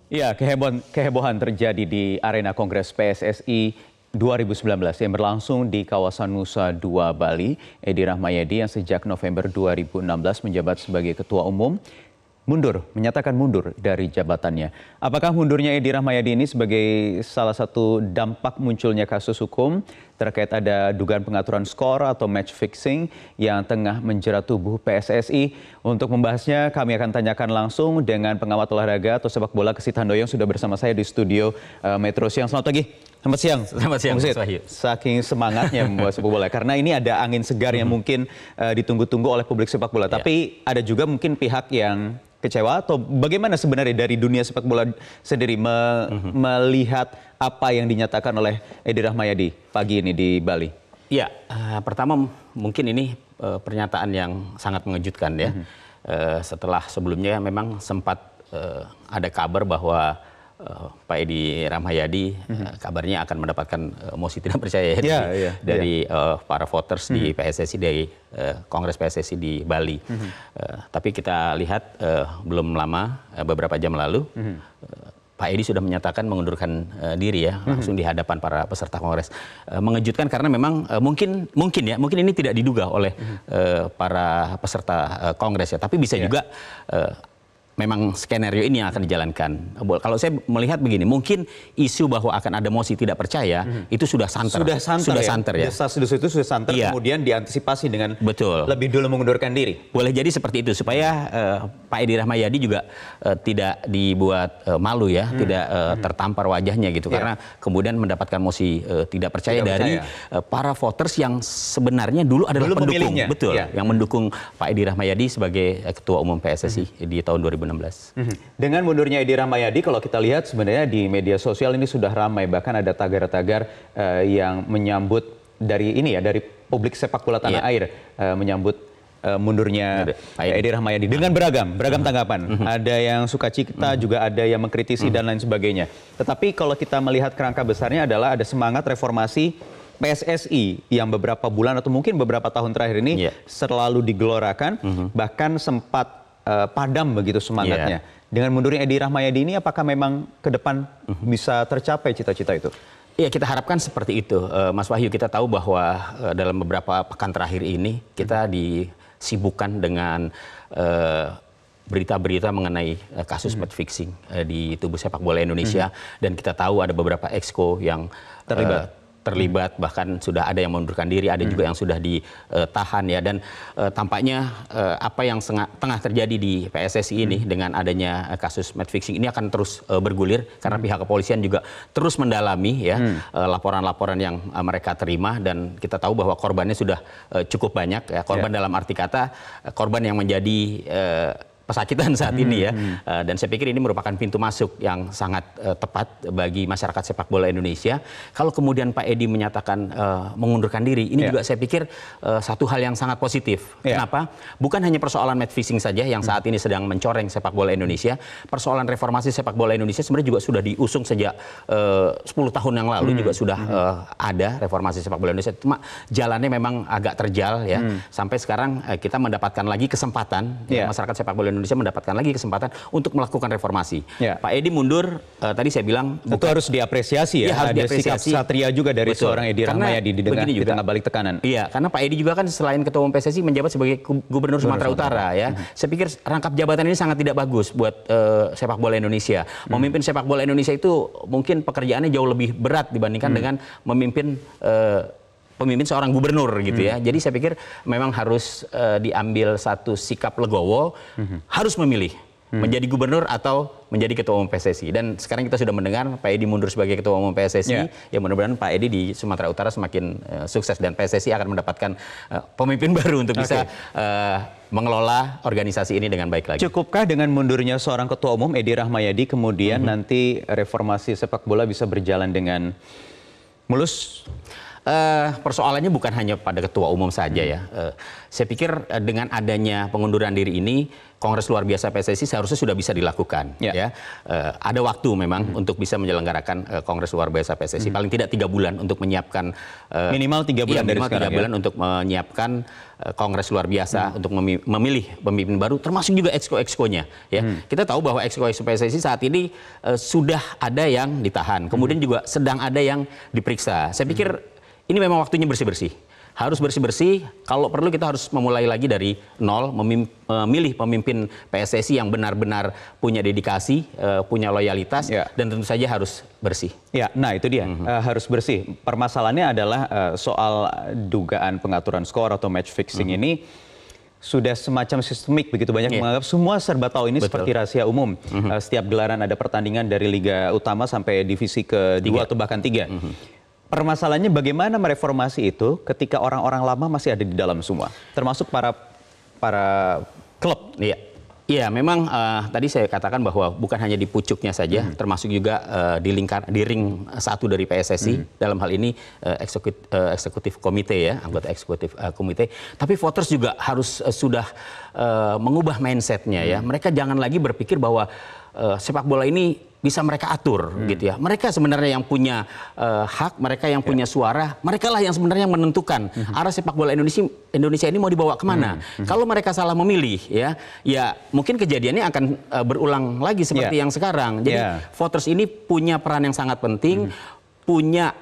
Ya, kehebohan terjadi di arena Kongres PSSI 2019 yang berlangsung di kawasan Nusa Dua, Bali. Edi Rahmayadi yang sejak November 2016 menjabat sebagai Ketua Umum menyatakan mundur dari jabatannya. Apakah mundurnya Edi Rahmayadi ini sebagai salah satu dampak munculnya kasus hukum terkait ada dugaan pengaturan skor atau match fixing yang tengah menjerat tubuh PSSI? Untuk membahasnya kami akan tanyakan langsung dengan pengamat olahraga atau sepak bola Kesit Handoyo yang sudah bersama saya di studio Metro Siang. Selamat pagi. Selamat siang. Selamat siang, Mas Wahyu. Saking semangatnya membuat sepak bola karena ini ada angin segar yang mungkin ditunggu-tunggu oleh publik sepak bola. Tapi ada juga mungkin pihak yang kecewa atau bagaimana sebenarnya dari dunia sepak bola sendiri melihat apa yang dinyatakan oleh Edi Rahmayadi pagi ini di Bali? Ya, pertama mungkin ini pernyataan yang sangat mengejutkan ya. Setelah sebelumnya memang sempat ada kabar bahwa Pak Edi Rahmayadi kabarnya akan mendapatkan mosi tidak percaya dari para voters di PSSI, dari Kongres PSSI di Bali. Tapi kita lihat belum lama, beberapa jam lalu, Pak Edi sudah menyatakan mengundurkan diri ya, langsung di hadapan para peserta Kongres. Mengejutkan karena memang mungkin ini tidak diduga oleh para peserta Kongres ya, tapi bisa juga memang skenario ini yang akan dijalankan. Kalau saya melihat begini, mungkin isu bahwa akan ada mosi tidak percaya itu sudah santer. Sudah santer ya. Desas-desus itu sudah santer, kemudian diantisipasi dengan lebih dulu mengundurkan diri. Boleh jadi seperti itu supaya Pak Edi Rahmayadi juga tidak dibuat malu ya, tidak tertampar wajahnya gitu, karena kemudian mendapatkan mosi tidak percaya dari para voters yang sebenarnya dulu adalah pendukung, yang mendukung Pak Edi Rahmayadi sebagai Ketua Umum PSSI di tahun 2016. Dengan mundurnya Edi Rahmayadi, kalau kita lihat sebenarnya di media sosial ini sudah ramai, bahkan ada tagar-tagar yang menyambut dari publik sepak bola tanah air menyambut mundurnya Edi Rahmayadi dengan beragam tanggapan. Ada yang sukacita, juga ada yang mengkritisi dan lain sebagainya. Tetapi kalau kita melihat kerangka besarnya adalah ada semangat reformasi PSSI yang beberapa bulan atau mungkin beberapa tahun terakhir ini selalu digelorakan, bahkan sempat padam begitu semangatnya. Dengan mundurnya Edi Rahmayadi ini, apakah memang ke depan bisa tercapai cita-cita itu? Iya, kita harapkan seperti itu, Mas Wahyu. Kita tahu bahwa dalam beberapa pekan terakhir ini kita disibukkan dengan berita-berita mengenai kasus match fixing di tubuh sepak bola Indonesia, dan kita tahu ada beberapa exco yang terlibat, bahkan sudah ada yang mengundurkan diri, ada juga yang sudah ditahan ya, dan tampaknya apa yang tengah terjadi di PSSI ini dengan adanya kasus match fixing ini akan terus bergulir karena pihak kepolisian juga terus mendalami ya laporan-laporan yang mereka terima, dan kita tahu bahwa korbannya sudah cukup banyak ya, korban dalam arti kata korban yang menjadi pesakitan saat ini ya, dan saya pikir ini merupakan pintu masuk yang sangat tepat bagi masyarakat sepak bola Indonesia. Kalau kemudian Pak Edi menyatakan mengundurkan diri, ini juga saya pikir satu hal yang sangat positif. Kenapa? Bukan hanya persoalan match fixing saja yang saat ini sedang mencoreng sepak bola Indonesia. Persoalan reformasi sepak bola Indonesia sebenarnya juga sudah diusung sejak 10 tahun yang lalu, juga sudah ada reformasi sepak bola Indonesia. Cuma jalannya memang agak terjal ya. Sampai sekarang kita mendapatkan lagi kesempatan, masyarakat sepak bola Indonesia mendapatkan lagi kesempatan untuk melakukan reformasi. Pak Edi mundur, tadi saya bilang itu harus diapresiasi ya. Ada sikap satria juga dari seorang Edi Rahmayadi di tengah balik tekanan. Iya, karena Pak Edi juga kan selain Ketua Umum PSSI menjabat sebagai Gubernur Sumatera Utara ya. Saya pikir rangkap jabatan ini sangat tidak bagus buat sepak bola Indonesia. Memimpin sepak bola Indonesia itu mungkin pekerjaannya jauh lebih berat dibandingkan dengan memimpin seorang gubernur gitu ya. Jadi saya pikir memang harus diambil satu sikap legowo, harus memilih menjadi gubernur atau menjadi Ketua Umum PSSI. Dan sekarang kita sudah mendengar Pak Edi mundur sebagai Ketua Umum PSSI. Ya mudah-mudahan Pak Edi di Sumatera Utara semakin sukses dan PSSI akan mendapatkan pemimpin baru untuk bisa mengelola organisasi ini dengan baik lagi. Cukupkah dengan mundurnya seorang Ketua Umum Edi Rahmayadi kemudian nanti reformasi sepak bola bisa berjalan dengan mulus? Persoalannya bukan hanya pada ketua umum saja ya. Saya pikir dengan adanya pengunduran diri ini, Kongres luar biasa PSSI seharusnya sudah bisa dilakukan. Ya. Ada waktu memang untuk bisa menyelenggarakan Kongres luar biasa PSSI. Paling tidak 3 bulan untuk menyiapkan minimal 3 bulan dari minimal sekarang 3 bulan untuk menyiapkan Kongres luar biasa untuk memilih pemimpin baru, termasuk juga exco-exconya. Ya. Kita tahu bahwa exco-exco PSSI saat ini sudah ada yang ditahan, kemudian juga sedang ada yang diperiksa. Saya pikir ini memang waktunya bersih-bersih. Harus bersih-bersih, kalau perlu kita harus memulai lagi dari nol, memilih pemimpin PSSI yang benar-benar punya dedikasi, punya loyalitas, dan tentu saja harus bersih. Ya, nah itu dia, harus bersih. Permasalahannya adalah soal dugaan pengaturan skor atau match fixing ini sudah semacam sistemik, begitu banyak menganggap semua serba tahu ini seperti rahasia umum. Setiap gelaran ada pertandingan dari Liga Utama sampai divisi kedua atau bahkan 3. Permasalahannya bagaimana mereformasi itu ketika orang-orang lama masih ada di dalam semua, termasuk para klub. Iya, memang tadi saya katakan bahwa bukan hanya di pucuknya saja, termasuk juga di ring satu dari PSSI, dalam hal ini eksekutif komite ya, anggota eksekutif komite. Tapi voters juga harus sudah mengubah mindsetnya ya. Mereka jangan lagi berpikir bahwa sepak bola ini bisa mereka atur gitu ya. Mereka sebenarnya yang punya hak, mereka yang punya suara, mereka lah yang sebenarnya menentukan arah sepak bola Indonesia ini mau dibawa kemana. Kalau mereka salah memilih ya mungkin kejadiannya akan berulang lagi seperti yang sekarang. Jadi voters ini punya peran yang sangat penting, punya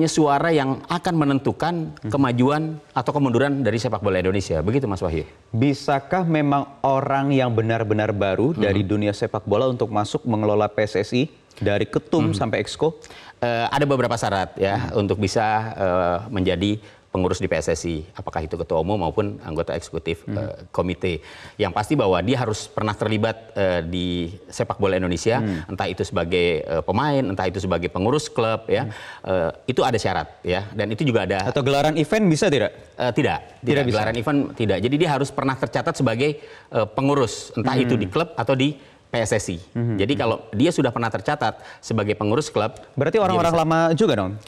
suara yang akan menentukan kemajuan atau kemunduran dari sepak bola Indonesia. Begitu Mas Wahyu. Bisakah memang orang yang benar-benar baru dari dunia sepak bola untuk masuk mengelola PSSI dari ketum sampai exco? Ada beberapa syarat ya untuk bisa menjadi pengurus di PSSI, apakah itu ketua umum maupun anggota eksekutif komite. Yang pasti bahwa dia harus pernah terlibat di sepak bola Indonesia, entah itu sebagai pemain, entah itu sebagai pengurus klub ya. Itu ada syarat ya, dan itu juga ada. Atau gelaran event bisa tidak? Tidak bisa. Gelaran event tidak. Jadi dia harus pernah tercatat sebagai pengurus, entah itu di klub atau di PSSI. Jadi kalau dia sudah pernah tercatat sebagai pengurus klub, berarti orang-orang lama juga dong?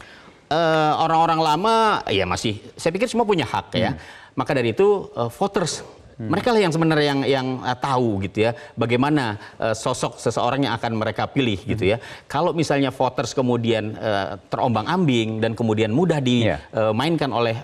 Orang-orang lama ya masih, saya pikir semua punya hak ya. Maka dari itu voters, mereka lah yang sebenarnya yang tahu gitu ya bagaimana sosok seseorang yang akan mereka pilih gitu ya. Kalau misalnya voters kemudian terombang-ambing dan kemudian mudah dimainkan oleh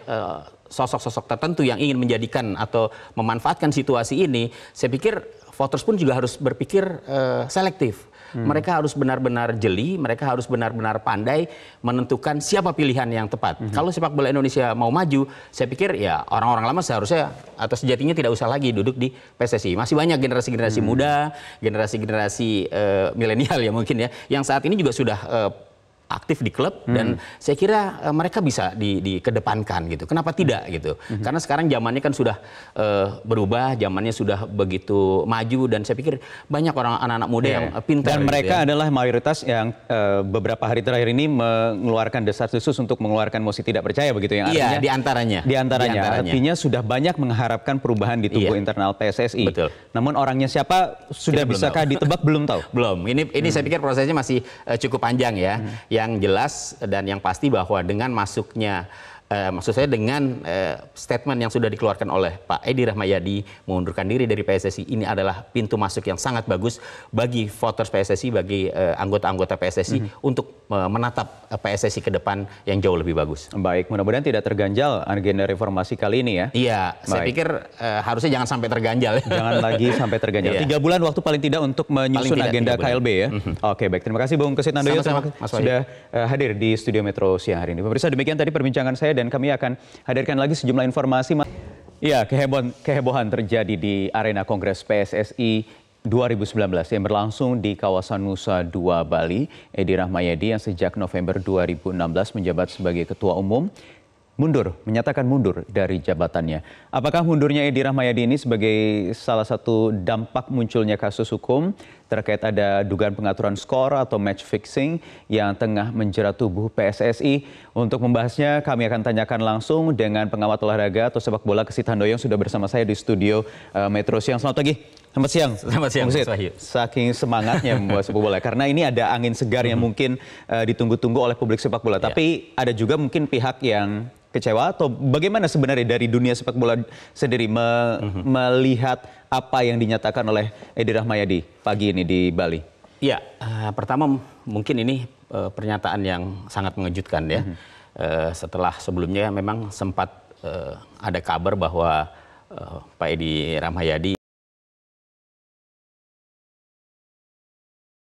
sosok-sosok tertentu yang ingin menjadikan atau memanfaatkan situasi ini, saya pikir voters pun juga harus berpikir selektif. Mereka harus benar-benar jeli, mereka harus benar-benar pandai menentukan siapa pilihan yang tepat. Kalau sepak bola Indonesia mau maju, saya pikir ya orang-orang lama seharusnya atau sejatinya tidak usah lagi duduk di PSSI. Masih banyak generasi-generasi muda, generasi-generasi milenial ya mungkin ya, yang saat ini juga sudah aktif di klub dan saya kira mereka bisa dikedepankan gitu. Kenapa tidak gitu? Karena sekarang zamannya kan sudah berubah, zamannya sudah begitu maju dan saya pikir banyak orang anak-anak muda yang pintar. Dan mereka adalah mayoritas yang beberapa hari terakhir ini mengeluarkan desas-desus untuk mengeluarkan mosi tidak percaya begitu yang artinya di antaranya. Artinya sudah banyak mengharapkan perubahan di tubuh internal PSSI. Betul. Namun orangnya siapa sudah bisakah ditebak belum tahu? Belum. Ini saya pikir prosesnya masih cukup panjang ya. Yang jelas dan yang pasti bahwa dengan masuknya maksud saya dengan statement yang sudah dikeluarkan oleh Pak Edi Rahmayadi mengundurkan diri dari PSSI, ini adalah pintu masuk yang sangat bagus bagi voters PSSI, bagi anggota-anggota PSSI untuk menatap PSSI ke depan yang jauh lebih bagus. Baik, mudah-mudahan tidak terganjal agenda reformasi kali ini ya. Iya, saya pikir harusnya jangan sampai terganjal. Jangan lagi sampai terganjal. 3 bulan waktu paling tidak untuk menyusun agenda KLB ya. Oke, baik. Terima kasih Bung Kesit Handoyo sudah hadir di Studio Metro siang hari ini. Pemirsa, demikian tadi perbincangan saya dan kami akan hadirkan lagi sejumlah informasi. Ya, kehebohan terjadi di arena Kongres PSSI 2019 yang berlangsung di kawasan Nusa Dua, Bali. Edi Rahmayadi yang sejak November 2016 menjabat sebagai Ketua Umum menyatakan mundur dari jabatannya. Apakah mundurnya Edi Rahmayadi ini sebagai salah satu dampak munculnya kasus hukum terkait ada dugaan pengaturan skor atau match fixing yang tengah menjerat tubuh PSSI. Untuk membahasnya kami akan tanyakan langsung dengan pengamat olahraga atau sepak bola Kesit Handoyo yang sudah bersama saya di studio Metro Siang. Selamat pagi. Selamat siang. Selamat siang, Mas Wahyu. Saking semangatnya membawa sepak bola karena ini ada angin segar yang mungkin ditunggu-tunggu oleh publik sepak bola. Tapi ada juga mungkin pihak yang kecewa atau bagaimana sebenarnya dari dunia sepak bola sendiri melihat apa yang dinyatakan oleh Edi Rahmayadi pagi ini di Bali? Ya, pertama mungkin ini pernyataan yang sangat mengejutkan ya. Setelah sebelumnya memang sempat ada kabar bahwa Pak Edi Rahmayadi